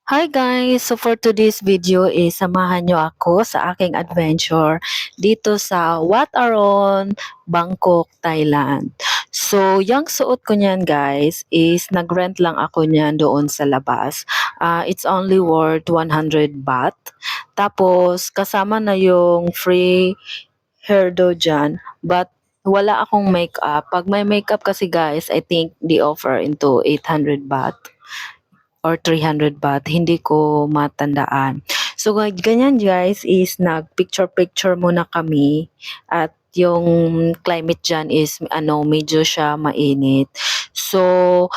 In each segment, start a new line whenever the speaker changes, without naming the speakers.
Hi guys! So for today's video is samahan nyo ako sa aking adventure dito sa Wat Aron, Bangkok, Thailand. So yung suot ko niyan guys is nag-rent lang ako niyan doon sa labas. It's only worth 100 baht. Tapos kasama na yung free hairdo dyan. But wala akong makeup. Pag may makeup kasi guys, I think they offer into 800 baht or 300 baht, hindi ko matandaan. So ganyan guys is nag-picture-picture muna kami at yung climate dyan is medyo siya mainit. So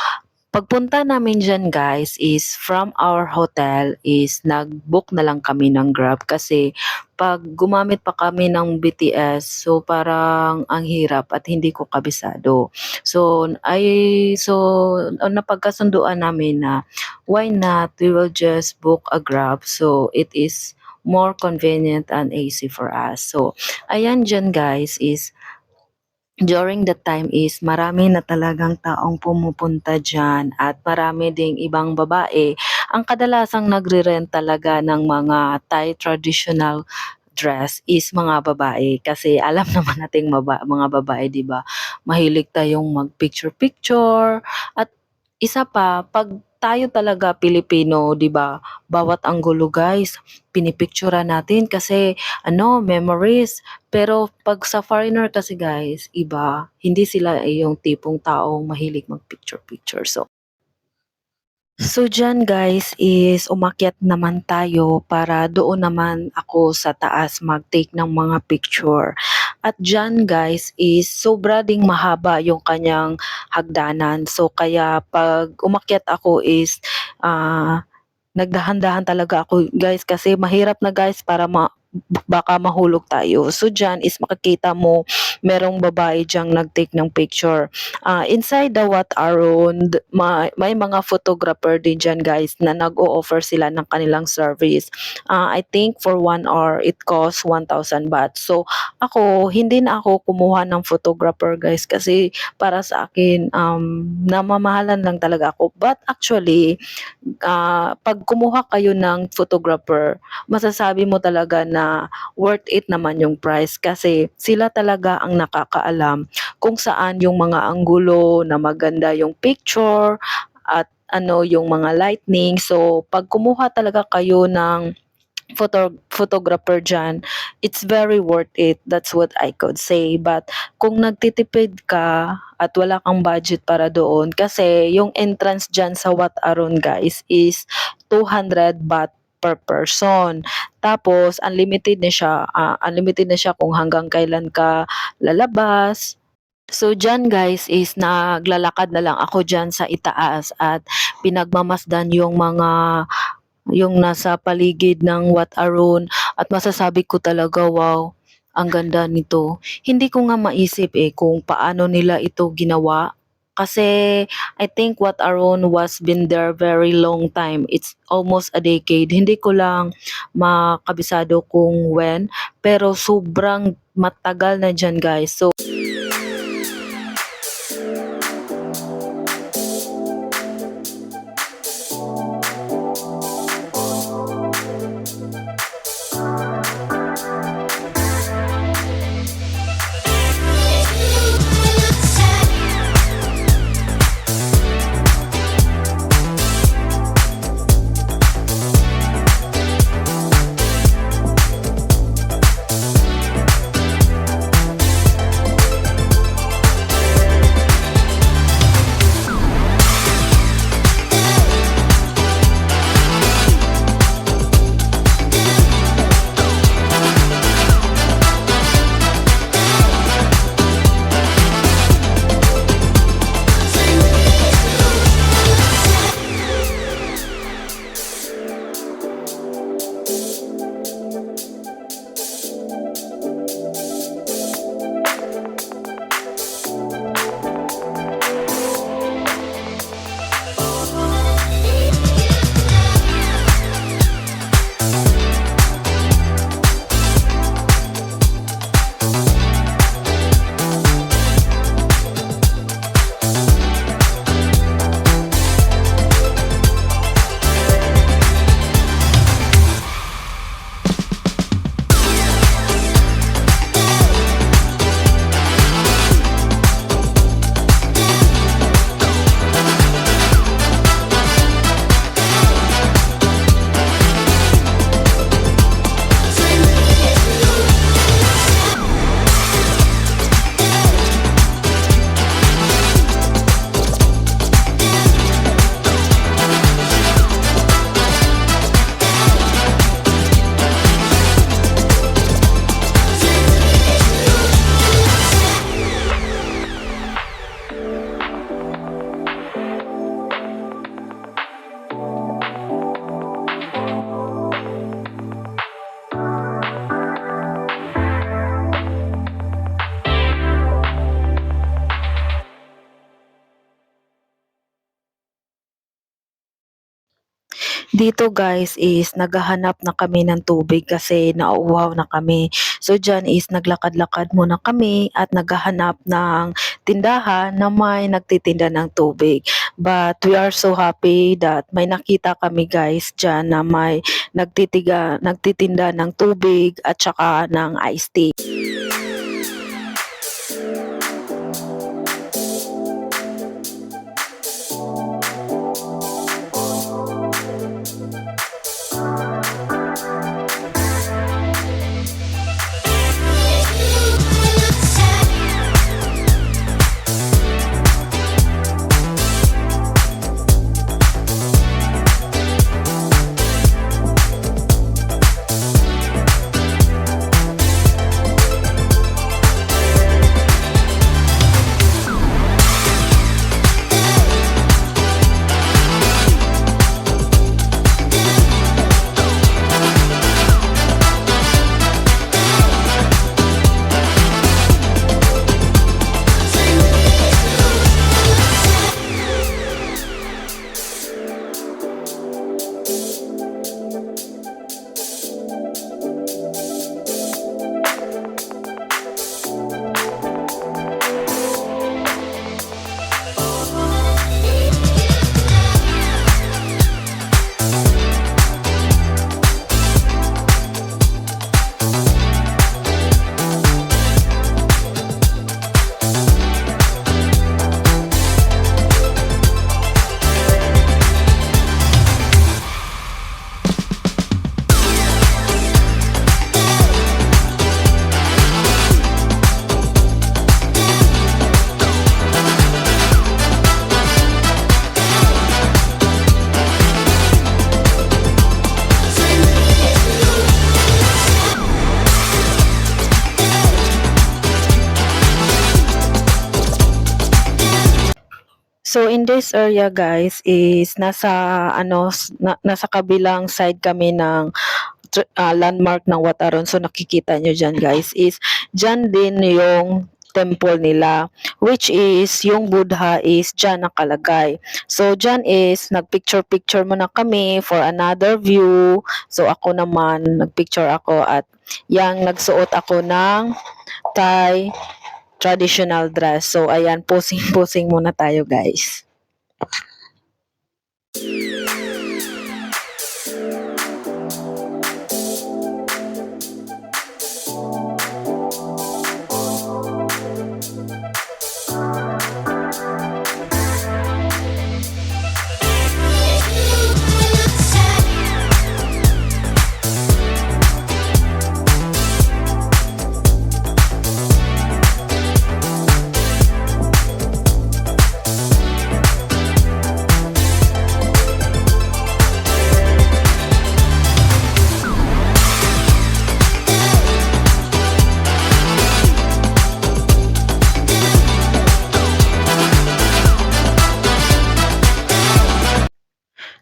pagpunta namin diyan guys is from our hotel is nag-book na lang kami ng Grab kasi pag gumamit pa kami ng BTS so parang ang hirap at hindi ko kabisado. So napagkasunduan namin na why not we will just book a Grab so it is more convenient and easy for us. So ayan diyan guys is during that time is marami na talagang taong pumupunta diyan at marami ding ibang babae ang kadalasang nagre-rent talaga ng mga Thai traditional dress is mga babae kasi alam naman nating mga babae 'di ba mahilig tayong mag-picture-picture at isa pa 'pag tayo talaga Pilipino 'di ba bawat anggulo guys pinipicturan natin kasi memories pero 'pag sa foreigner kasi guys, iba. Hindi sila yung tipong taong mahilig mag-picture-picture. So diyan guys is umakyat naman tayo para doon naman ako sa taas mag-take ng mga picture. At diyan guys is sobra ding mahaba yung kanyang hagdanan. So kaya 'pag umakyat ako is ah nagdahan-dahan talaga ako guys kasi mahirap na guys para baka mahulog tayo. So diyan is makikita mo merong babae diyang nag-take ng picture. Inside the Wat Arun, may mga photographer din diyan guys na nag-o-offer sila ng kanilang service. I think for 1 hour it costs 1,000 baht. So ako, hindi na ako kumuha ng photographer guys kasi para sa akin namamahalan lang talaga ako. But actually, 'pag kumuha kayo ng photographer, masasabi mo talaga na worth it naman yung price kasi sila talaga ang nakakaalam kung saan yung mga anggulo na maganda yung picture at yung mga lightning. So 'pag kumuha talaga kayo ng photographer diyan, it's very worth it. That's what I could say. But kung nagtitipid ka at wala kang budget para doon, kasi yung entrance diyan sa Wat Arun guys is 200 baht per person. Tapos unlimited na siya kung hanggang kailan ka lalabas. So diyan guys is naglalakad na lang ako diyan sa itaas at pinagmamasdan yung nasa paligid ng Wat Arun at masasabi ko talaga wow, ang ganda nito. Hindi ko nga maisip kung paano nila ito ginawa kasi I think Wat Arun was been there very long time. It's almost a decade. Hindi ko lang makabisado kung when pero sobrang matagal na diyan guys. So Dito guys is naghahanap na kami ng tubig kasi nauuhaw na kami. So dyan is naglakad-lakad muna kami at naghahanap ng tindahan na may nagtitinda ng tubig. But we are so happy that may nakita kami guys dyan na may nagtitinda ng tubig at saka ng iced tea. So in this area guys is nasa kabilang side kami ng landmark ng Wataron. So nakikita nyo dyan guys is dyan din yung temple nila, which is yung Buddha is dyan nakalagay. So dyan is nagpicture muna kami for another view. So ako naman nagpicture ako at yang nagsuot ako ng Thai traditional dress. So ayan, posing muna tayo guys.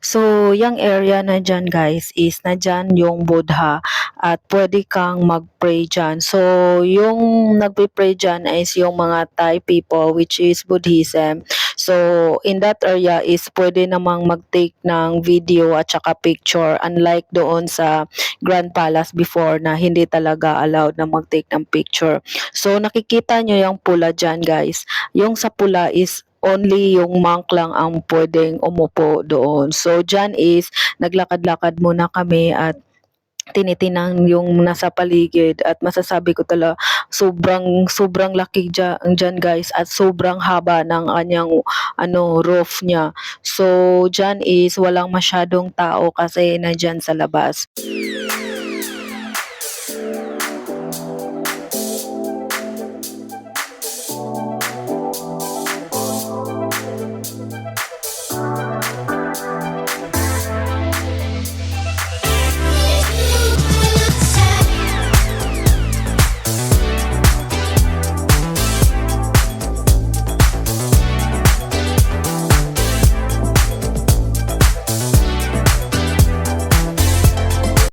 So, yung area na dyan guys is na dyan yung Buddha at pwede kang mag-pray dyan. So, yung nagpe-pray dyan is yung mga Thai people which is Buddhism. So, in that area is pwede namang mag-take ng video at saka picture unlike doon sa Grand Palace before na hindi talaga allowed na mag-take ng picture. So, nakikita nyo yung pula dyan guys. Yung sa pula is only yung monk lang ang pwedeng umupo doon. So, dyan is naglakad-lakad muna kami at tinitinang yung nasa paligid at masasabi ko talaga sobrang laki dyan guys at sobrang haba ng kanyang roof niya. So, dyan is walang masyadong tao kasi nandyan sa labas.